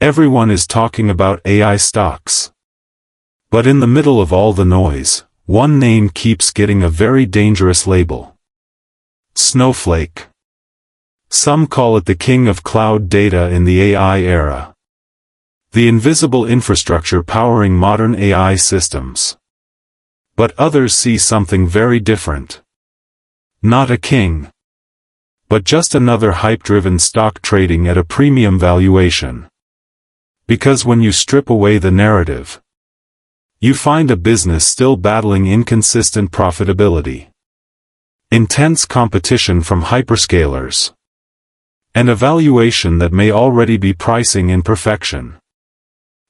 Everyone is talking about AI stocks. But in the middle of all the noise, one name keeps getting a very dangerous label. Snowflake. Some call it the king of cloud data in the AI era. The invisible infrastructure powering modern AI systems. But others see something very different. Not a king, but just another hype-driven stock trading at a premium valuation. Because when you strip away the narrative, you find a business still battling inconsistent profitability, intense competition from hyperscalers, and a valuation that may already be pricing in perfection.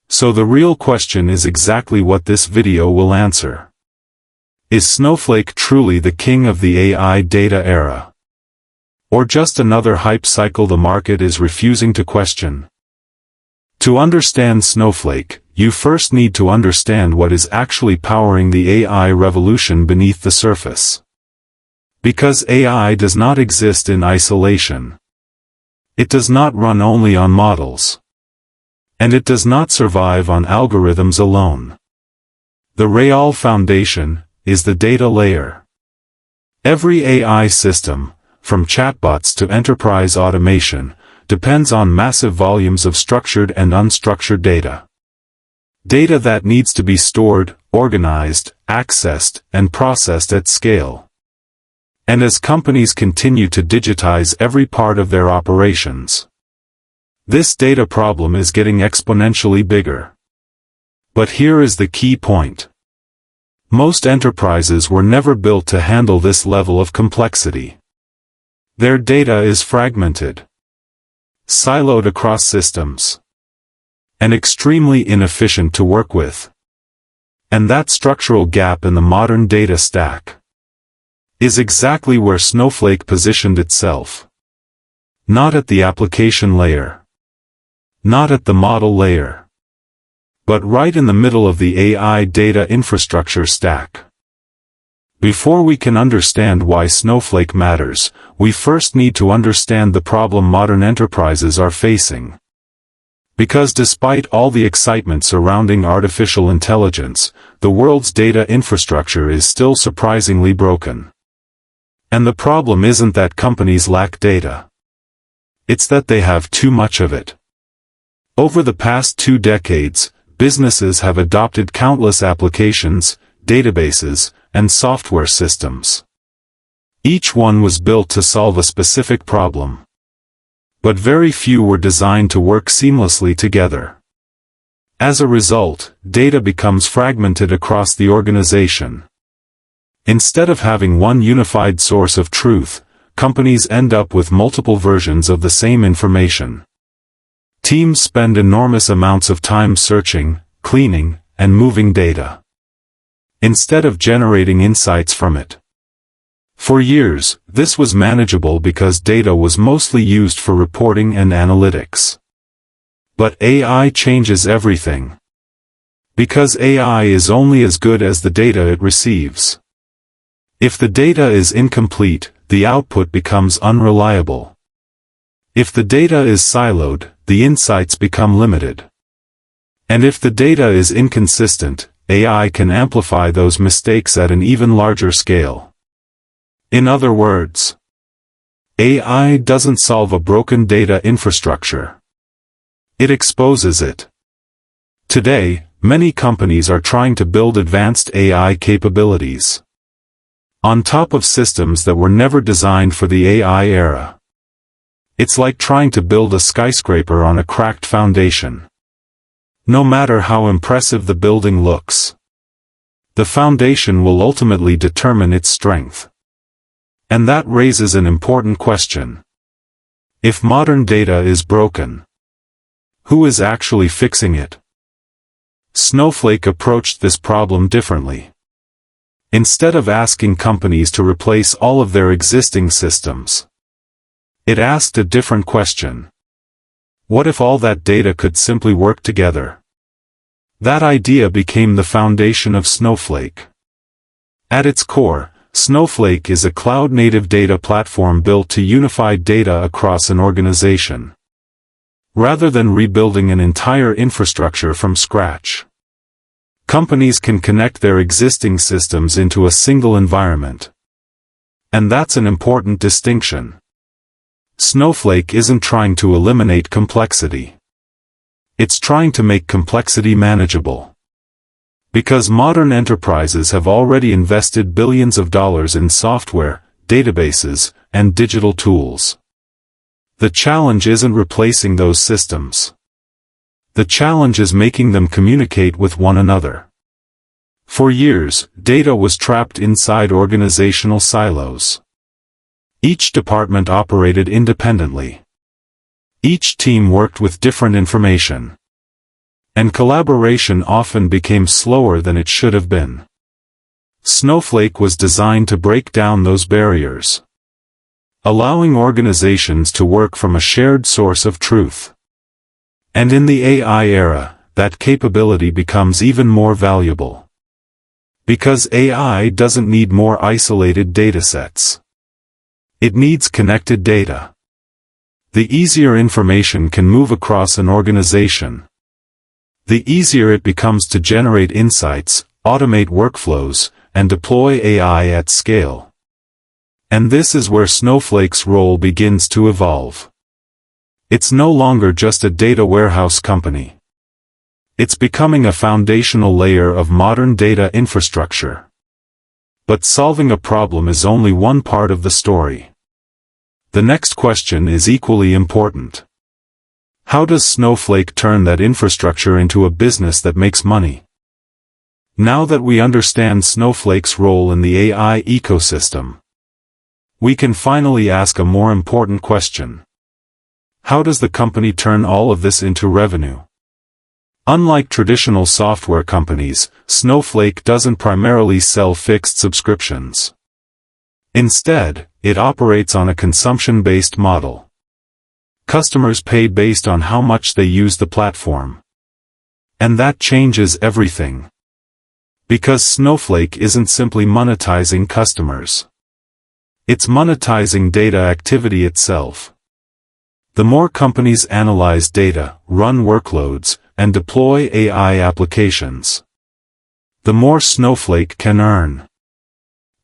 So the real question is exactly what this video will answer. Is Snowflake truly the king of the AI data era? Or just another hype cycle the market is refusing to question? To understand Snowflake, you first need to understand what is actually powering the AI revolution beneath the surface. Because AI does not exist in isolation. It does not run only on models. And it does not survive on algorithms alone. The real foundation is the data layer. Every AI system, from chatbots to enterprise automation, depends on massive volumes of structured and unstructured data. Data that needs to be stored, organized, accessed, and processed at scale. And as companies continue to digitize every part of their operations, this data problem is getting exponentially bigger. But here is the key point. Most enterprises were never built to handle this level of complexity. Their data is fragmented, siloed across systems, and extremely inefficient to work with. And that structural gap in the modern data stack is exactly where Snowflake positioned itself. Not at the application layer, not at the model layer, but right in the middle of the AI data infrastructure stack. Before we can understand why Snowflake matters, we first need to understand the problem modern enterprises are facing. Because despite all the excitement surrounding artificial intelligence, the world's data infrastructure is still surprisingly broken. And the problem isn't that companies lack data. It's that they have too much of it. Over the past 2 decades, businesses have adopted countless applications, databases, and software systems. Each one was built to solve a specific problem. But very few were designed to work seamlessly together. As a result, data becomes fragmented across the organization. Instead of having one unified source of truth, companies end up with multiple versions of the same information. Teams spend enormous amounts of time searching, cleaning, and moving data, instead of generating insights from it. For years, this was manageable because data was mostly used for reporting and analytics. But AI changes everything. Because AI is only as good as the data it receives. If the data is incomplete, the output becomes unreliable. If the data is siloed, the insights become limited. And if the data is inconsistent, AI can amplify those mistakes at an even larger scale. In other words, AI doesn't solve a broken data infrastructure. It exposes it. Today, many companies are trying to build advanced AI capabilities on top of systems that were never designed for the AI era. It's like trying to build a skyscraper on a cracked foundation. No matter how impressive the building looks, the foundation will ultimately determine its strength. And that raises an important question. If modern data is broken, who is actually fixing it? Snowflake approached this problem differently. Instead of asking companies to replace all of their existing systems, it asked a different question. What if all that data could simply work together? That idea became the foundation of Snowflake. At its core, Snowflake is a cloud-native data platform built to unify data across an organization. rather than rebuilding an entire infrastructure from scratch. Companies can connect their existing systems into a single environment. And that's an important distinction. Snowflake isn't trying to eliminate complexity. It's trying to make complexity manageable. Because modern enterprises have already invested billions of dollars in software, databases, and digital tools. The challenge isn't replacing those systems. The challenge is making them communicate with one another. For years, data was trapped inside organizational silos. Each department operated independently. Each team worked with different information. And collaboration often became slower than it should have been. Snowflake was designed to break down those barriers, allowing organizations to work from a shared source of truth. And in the AI era, that capability becomes even more valuable. Because AI doesn't need more isolated datasets. It needs connected data. The easier information can move across an organization, the easier it becomes to generate insights, automate workflows, and deploy AI at scale. And this is where Snowflake's role begins to evolve. It's no longer just a data warehouse company. It's becoming a foundational layer of modern data infrastructure. But solving a problem is only one part of the story. The next question is equally important. How does Snowflake turn that infrastructure into a business that makes money? Now that we understand Snowflake's role in the AI ecosystem, we can finally ask a more important question. How does the company turn all of this into revenue? Unlike traditional software companies, Snowflake doesn't primarily sell fixed subscriptions. Instead, it operates on a consumption-based model. Customers pay based on how much they use the platform. And that changes everything. Because Snowflake isn't simply monetizing customers. It's monetizing data activity itself. The more companies analyze data, run workloads, and deploy AI applications, the more Snowflake can earn.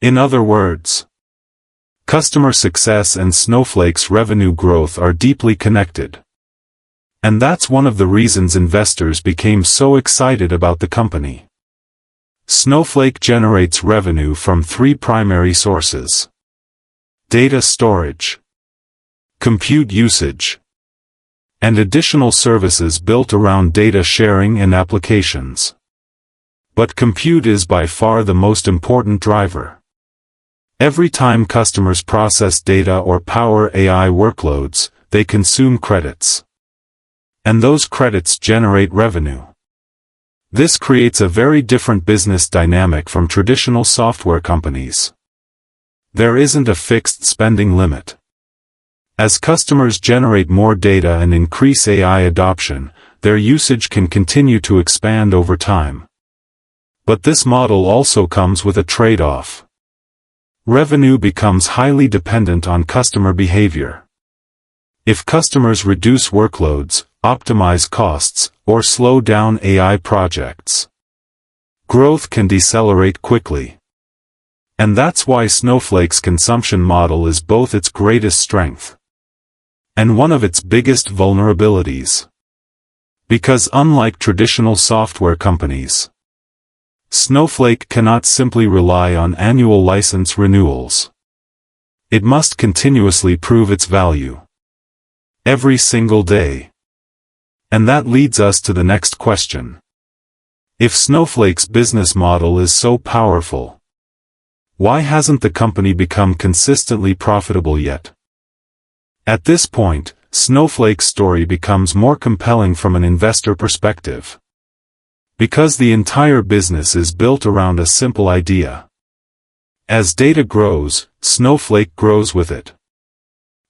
In other words, customer success and Snowflake's revenue growth are deeply connected. And that's one of the reasons investors became so excited about the company. Snowflake generates revenue from three primary sources: data storage, compute usage, and additional services built around data sharing and applications. But compute is by far the most important driver. Every time customers process data or power AI workloads, they consume credits. And those credits generate revenue. This creates a very different business dynamic from traditional software companies. There isn't a fixed spending limit. As customers generate more data and increase AI adoption, their usage can continue to expand over time. But this model also comes with a trade-off. Revenue becomes highly dependent on customer behavior. If customers reduce workloads, optimize costs, or slow down AI projects, growth can decelerate quickly. And that's why Snowflake's consumption model is both its greatest strength and one of its biggest vulnerabilities. Because unlike traditional software companies, Snowflake cannot simply rely on annual license renewals. It must continuously prove its value. Every single day. And that leads us to the next question. If Snowflake's business model is so powerful, why hasn't the company become consistently profitable yet? At this point, Snowflake's story becomes more compelling from an investor perspective. Because the entire business is built around a simple idea. As data grows, Snowflake grows with it.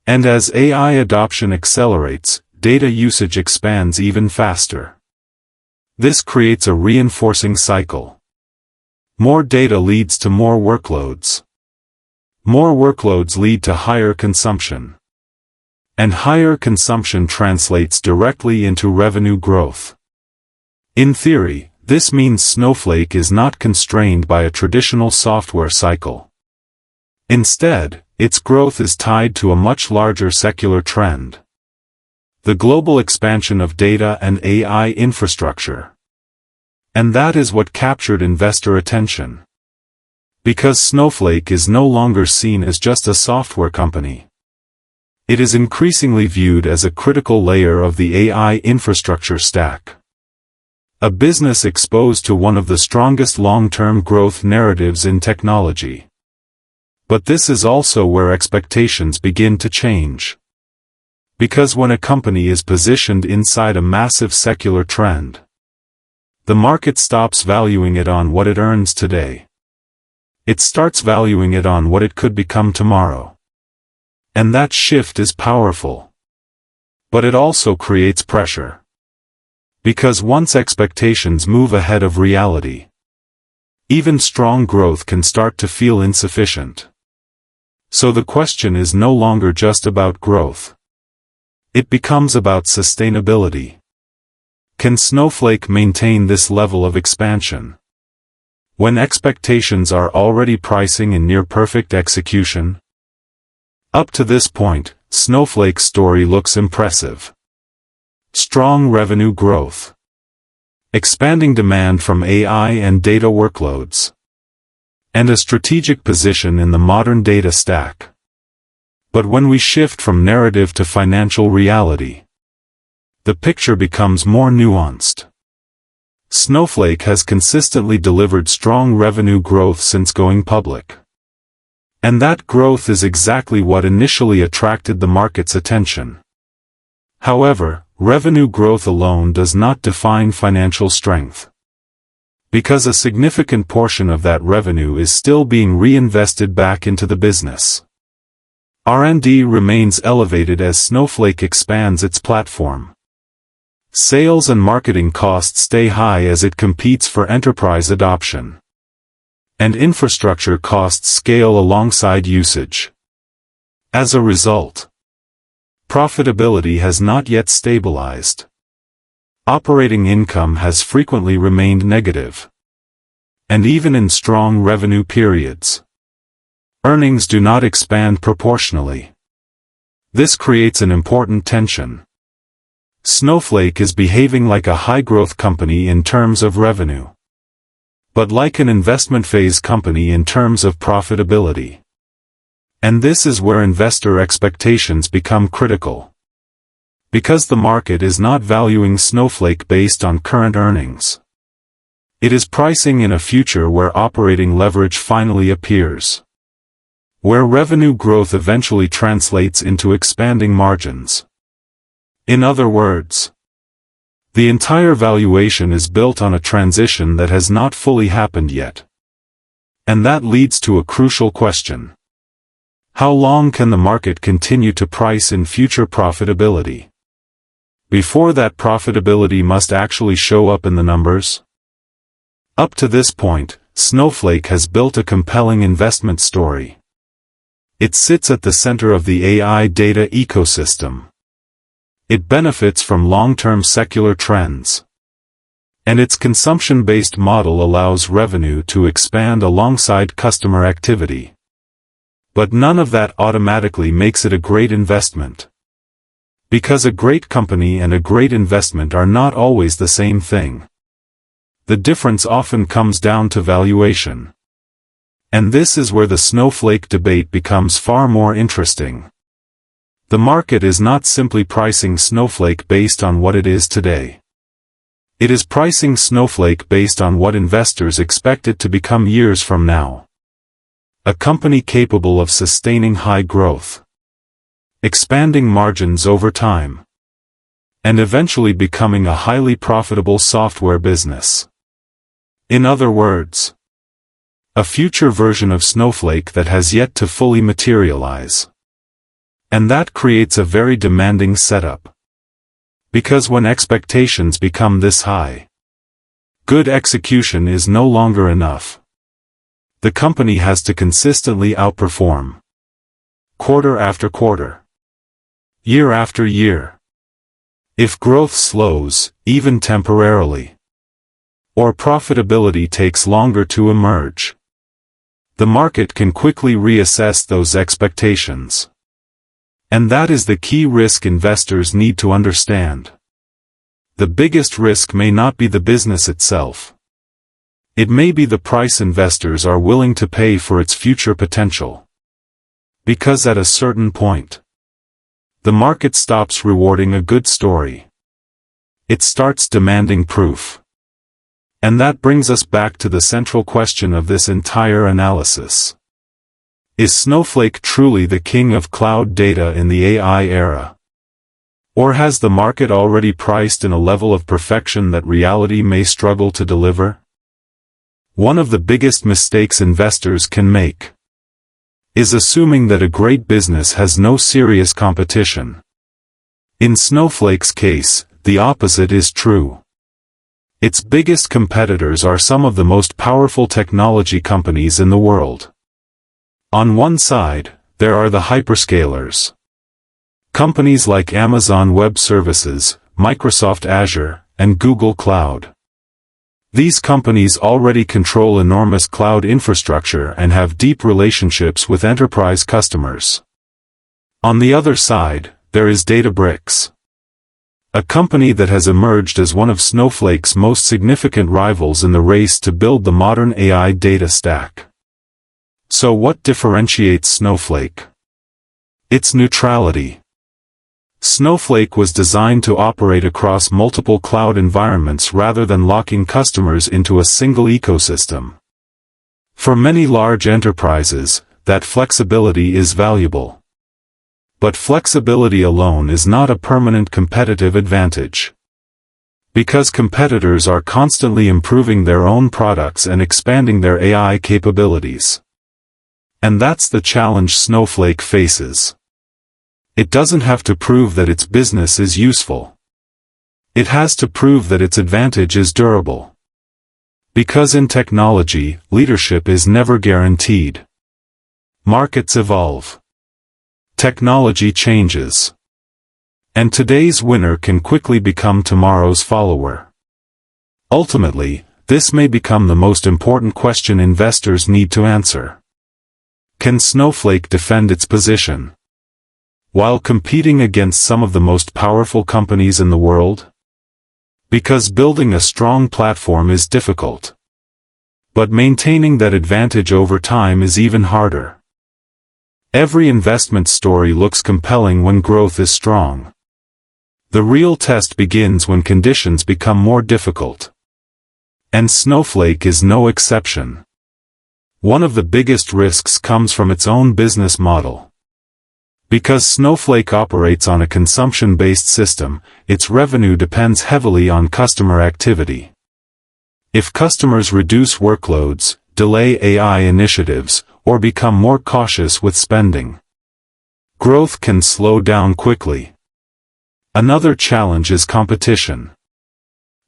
And as AI adoption accelerates, data usage expands even faster. This creates a reinforcing cycle. More data leads to more workloads. More workloads lead to higher consumption. And higher consumption translates directly into revenue growth. In theory, this means Snowflake is not constrained by a traditional software cycle. Instead, its growth is tied to a much larger secular trend: the global expansion of data and AI infrastructure. And that is what captured investor attention. Because Snowflake is no longer seen as just a software company. It is increasingly viewed as a critical layer of the AI infrastructure stack. A business exposed to one of the strongest long-term growth narratives in technology. But this is also where expectations begin to change. Because when a company is positioned inside a massive secular trend, the market stops valuing it on what it earns today. It starts valuing it on what it could become tomorrow. And that shift is powerful. But it also creates pressure. Because once expectations move ahead of reality, even strong growth can start to feel insufficient. So the question is no longer just about growth. It becomes about sustainability. Can Snowflake maintain this level of expansion? When expectations are already pricing in near-perfect execution? Up to this point, Snowflake's story looks impressive. Strong revenue growth. Expanding demand from AI and data workloads. And a strategic position in the modern data stack. But when we shift from narrative to financial reality, the picture becomes more nuanced. Snowflake has consistently delivered strong revenue growth since going public. And that growth is exactly what initially attracted the market's attention. However, revenue growth alone does not define financial strength. Because a significant portion of that revenue is still being reinvested back into the business. R&D remains elevated as Snowflake expands its platform. Sales and marketing costs stay high as it competes for enterprise adoption. And infrastructure costs scale alongside usage. As a result, profitability has not yet stabilized. Operating income has frequently remained negative. And even in strong revenue periods, earnings do not expand proportionally. This creates an important tension. Snowflake is behaving like a high-growth company in terms of revenue, but like an investment phase company in terms of profitability. And this is where investor expectations become critical. Because the market is not valuing Snowflake based on current earnings. It is pricing in a future where operating leverage finally appears. Where revenue growth eventually translates into expanding margins. In other words, the entire valuation is built on a transition that has not fully happened yet. And that leads to a crucial question. How long can the market continue to price in future profitability? Before that profitability must actually show up in the numbers? Up to this point, Snowflake has built a compelling investment story. It sits at the center of the AI data ecosystem. It benefits from long-term secular trends. And its consumption-based model allows revenue to expand alongside customer activity. But none of that automatically makes it a great investment. Because a great company and a great investment are not always the same thing. The difference often comes down to valuation. And this is where the Snowflake debate becomes far more interesting. The market is not simply pricing Snowflake based on what it is today. It is pricing Snowflake based on what investors expect it to become years from now. A company capable of sustaining high growth, expanding margins over time, and eventually becoming a highly profitable software business. In other words, a future version of Snowflake that has yet to fully materialize. And that creates a very demanding setup. Because when expectations become this high, good execution is no longer enough. The company has to consistently outperform. Quarter after quarter. year after year. If growth slows, even temporarily, or profitability takes longer to emerge, the market can quickly reassess those expectations. And that is the key risk investors need to understand. The biggest risk may not be the business itself. It may be the price investors are willing to pay for its future potential. Because at a certain point, the market stops rewarding a good story. It starts demanding proof. And that brings us back to the central question of this entire analysis. Is Snowflake truly the king of cloud data in the AI era? Or has the market already priced in a level of perfection that reality may struggle to deliver? One of the biggest mistakes investors can make is assuming that a great business has no serious competition. In Snowflake's case, the opposite is true. Its biggest competitors are some of the most powerful technology companies in the world. On one side, there are the hyperscalers. Companies like Amazon Web Services, Microsoft Azure, and Google Cloud. These companies already control enormous cloud infrastructure and have deep relationships with enterprise customers. On the other side, there is Databricks, a company that has emerged as one of Snowflake's most significant rivals in the race to build the modern AI data stack. So what differentiates Snowflake? Its neutrality. Snowflake was designed to operate across multiple cloud environments rather than locking customers into a single ecosystem. For many large enterprises, that flexibility is valuable. But flexibility alone is not a permanent competitive advantage. Because competitors are constantly improving their own products and expanding their AI capabilities. And that's the challenge Snowflake faces. It doesn't have to prove that its business is useful. It has to prove that its advantage is durable. Because in technology, leadership is never guaranteed. Markets evolve. Technology changes. And today's winner can quickly become tomorrow's follower. Ultimately, this may become the most important question investors need to answer. Can Snowflake defend its position while competing against some of the most powerful companies in the world? Because building a strong platform is difficult. But maintaining that advantage over time is even harder. Every investment story looks compelling when growth is strong. The real test begins when conditions become more difficult. And Snowflake is no exception. One of the biggest risks comes from its own business model. Because Snowflake operates on a consumption-based system, its revenue depends heavily on customer activity. If customers reduce workloads, delay AI initiatives, or become more cautious with spending, growth can slow down quickly. Another challenge is competition.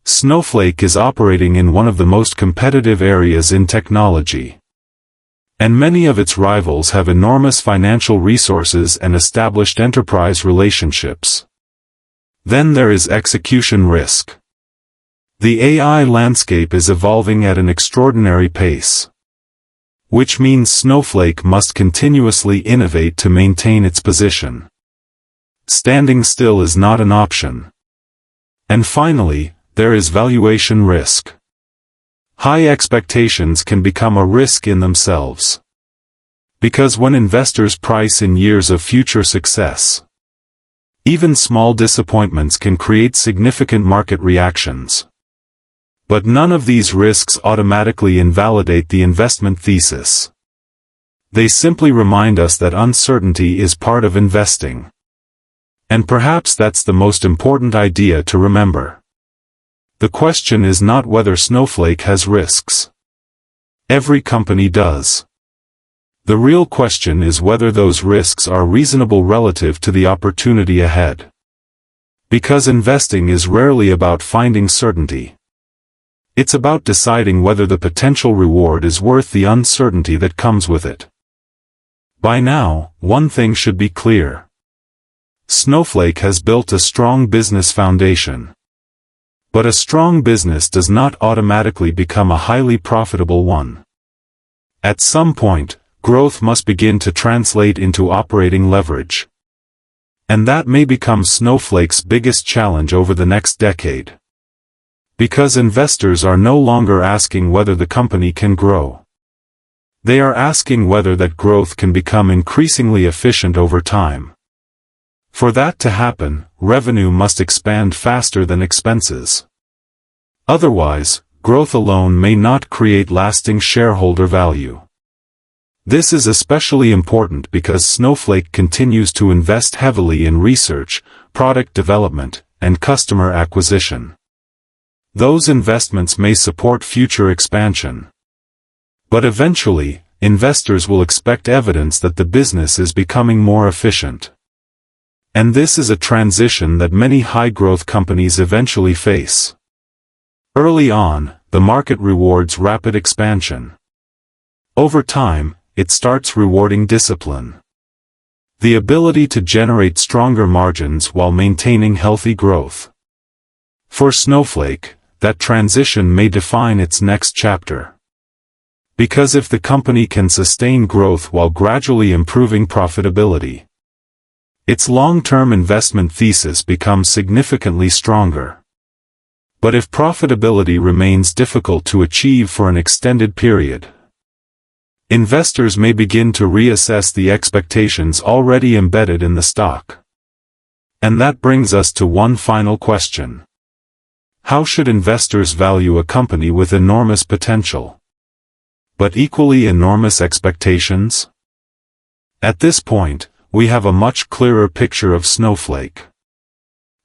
Snowflake is operating in one of the most competitive areas in technology. And many of its rivals have enormous financial resources and established enterprise relationships. Then there is execution risk. The AI landscape is evolving at an extraordinary pace, which means Snowflake must continuously innovate to maintain its position. Standing still is not an option. And finally, there is valuation risk. High expectations can become a risk in themselves. Because when investors price in years of future success, even small disappointments can create significant market reactions. But none of these risks automatically invalidate the investment thesis. They simply remind us that uncertainty is part of investing. And perhaps that's the most important idea to remember. The question is not whether Snowflake has risks. Every company does. The real question is whether those risks are reasonable relative to the opportunity ahead. Because investing is rarely about finding certainty. It's about deciding whether the potential reward is worth the uncertainty that comes with it. By now, one thing should be clear. Snowflake has built a strong business foundation. But a strong business does not automatically become a highly profitable one. At some point, growth must begin to translate into operating leverage. And that may become Snowflake's biggest challenge over the next decade. Because investors are no longer asking whether the company can grow. They are asking whether that growth can become increasingly efficient over time. For that to happen, revenue must expand faster than expenses. Otherwise, growth alone may not create lasting shareholder value. This is especially important because Snowflake continues to invest heavily in research, product development, and customer acquisition. Those investments may support future expansion. But eventually, investors will expect evidence that the business is becoming more efficient. And this is a transition that many high-growth companies eventually face. Early on, the market rewards rapid expansion. Over time, it starts rewarding discipline. The ability to generate stronger margins while maintaining healthy growth. For Snowflake, that transition may define its next chapter. Because if the company can sustain growth while gradually improving profitability, its long-term investment thesis becomes significantly stronger. But if profitability remains difficult to achieve for an extended period, investors may begin to reassess the expectations already embedded in the stock. And that brings us to one final question. How should investors value a company with enormous potential, but equally enormous expectations? At this point, we have a much clearer picture of Snowflake.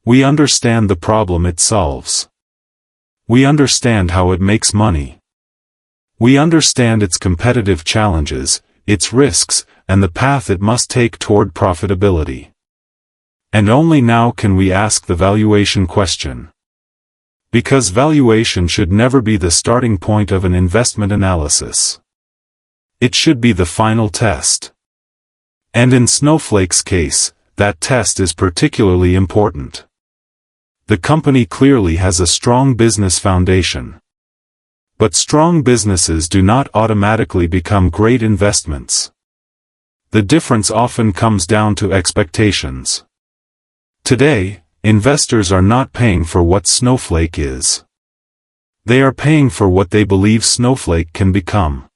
We understand the problem it solves. We understand how it makes money. We understand its competitive challenges, its risks, and the path it must take toward profitability. And only now can we ask the valuation question. Because valuation should never be the starting point of an investment analysis. It should be the final test. And in Snowflake's case, that test is particularly important. The company clearly has a strong business foundation. But strong businesses do not automatically become great investments. The difference often comes down to expectations. Today, investors are not paying for what Snowflake is. They are paying for what they believe Snowflake can become.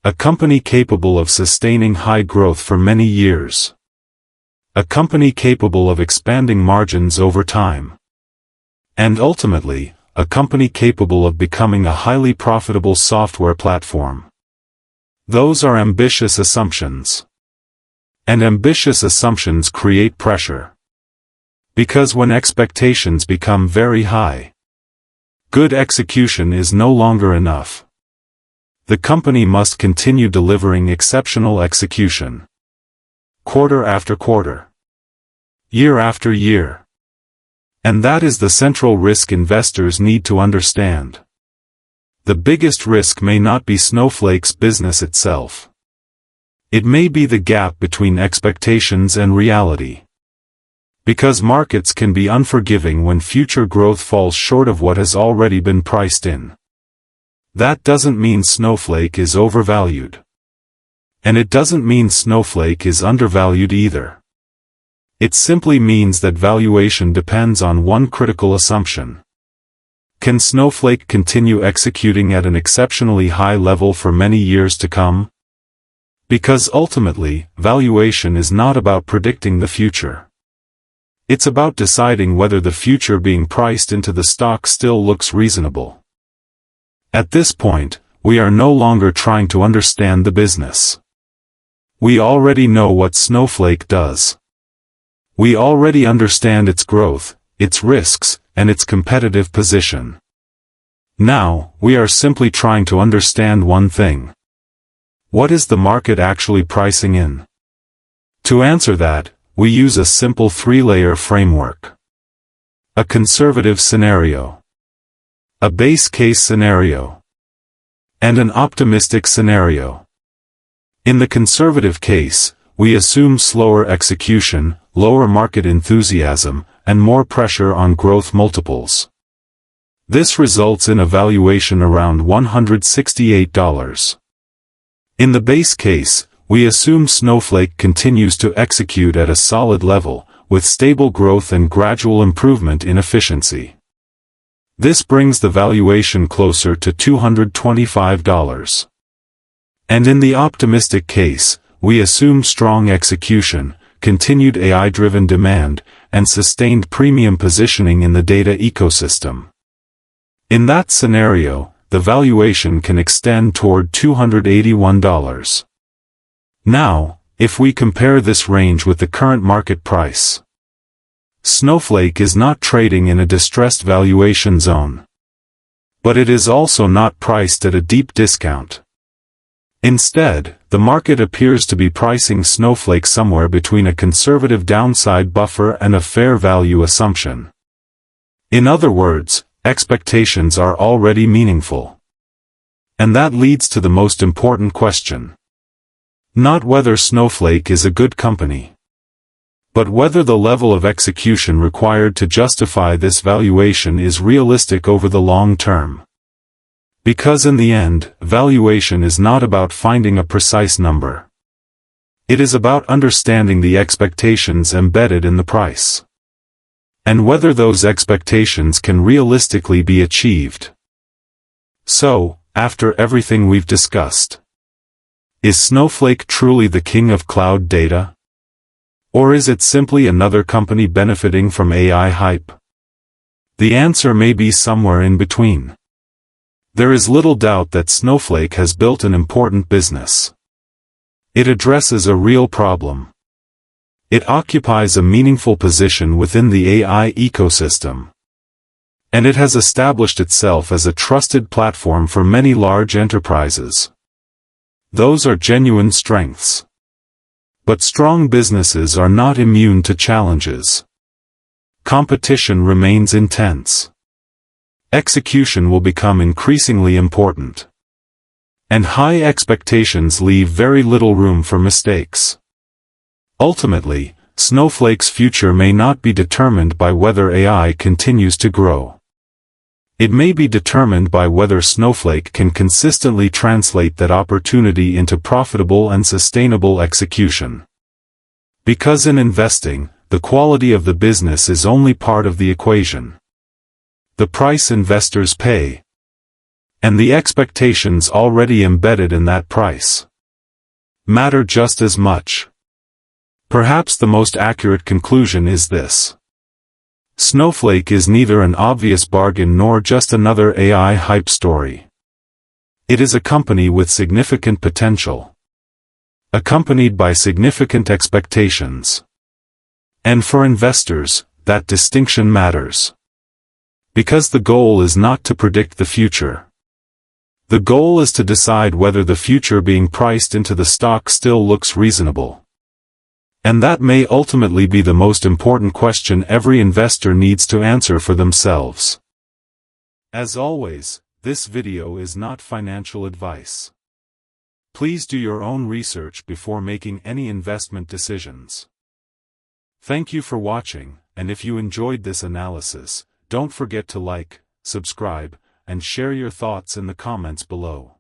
A company capable of sustaining high growth for many years. A company capable of expanding margins over time. And ultimately, a company capable of becoming a highly profitable software platform. Those are ambitious assumptions. And ambitious assumptions create pressure. Because when expectations become very high, good execution is no longer enough. The company must continue delivering exceptional execution. Quarter after quarter. Year after year. And that is the central risk investors need to understand. The biggest risk may not be Snowflake's business itself. It may be the gap between expectations and reality. Because markets can be unforgiving when future growth falls short of what has already been priced in. That doesn't mean Snowflake is overvalued. And it doesn't mean Snowflake is undervalued either. It simply means that valuation depends on one critical assumption. Can Snowflake continue executing at an exceptionally high level for many years to come? Because ultimately, valuation is not about predicting the future. It's about deciding whether the future being priced into the stock still looks reasonable. At this point, we are no longer trying to understand the business. We already know what Snowflake does. We already understand its growth, its risks, and its competitive position. Now, we are simply trying to understand one thing. What is the market actually pricing in? To answer that, we use a simple three-layer framework. A conservative scenario. A base case scenario. And an optimistic scenario. In the conservative case, we assume slower execution, lower market enthusiasm, and more pressure on growth multiples. This results in a valuation around $168. In the base case, we assume Snowflake continues to execute at a solid level, with stable growth and gradual improvement in efficiency. This brings the valuation closer to $225. And in the optimistic case, we assume strong execution, continued AI-driven demand, and sustained premium positioning in the data ecosystem. In that scenario, the valuation can extend toward $281. Now, if we compare this range with the current market price, Snowflake is not trading in a distressed valuation zone. But it is also not priced at a deep discount. Instead, the market appears to be pricing Snowflake somewhere between a conservative downside buffer and a fair value assumption. In other words, expectations are already meaningful. And that leads to the most important question. Not whether Snowflake is a good company, but whether the level of execution required to justify this valuation is realistic over the long term. Because in the end, valuation is not about finding a precise number. It is about understanding the expectations embedded in the price, and whether those expectations can realistically be achieved. So, after everything we've discussed, is Snowflake truly the king of cloud data? Or is it simply another company benefiting from AI hype? The answer may be somewhere in between. There is little doubt that Snowflake has built an important business. It addresses a real problem. It occupies a meaningful position within the AI ecosystem. And it has established itself as a trusted platform for many large enterprises. Those are genuine strengths. But strong businesses are not immune to challenges. Competition remains intense. Execution will become increasingly important. And high expectations leave very little room for mistakes. Ultimately, Snowflake's future may not be determined by whether AI continues to grow. It may be determined by whether Snowflake can consistently translate that opportunity into profitable and sustainable execution. Because in investing, the quality of the business is only part of the equation. The price investors pay, and the expectations already embedded in that price, matter just as much. Perhaps the most accurate conclusion is this. Snowflake is neither an obvious bargain nor just another AI hype story. It is a company with significant potential, accompanied by significant expectations. And for investors, that distinction matters. Because the goal is not to predict the future. The goal is to decide whether the future being priced into the stock still looks reasonable. And that may ultimately be the most important question every investor needs to answer for themselves. As always, this video is not financial advice. Please do your own research before making any investment decisions. Thank you for watching, and if you enjoyed this analysis, don't forget to like, subscribe, and share your thoughts in the comments below.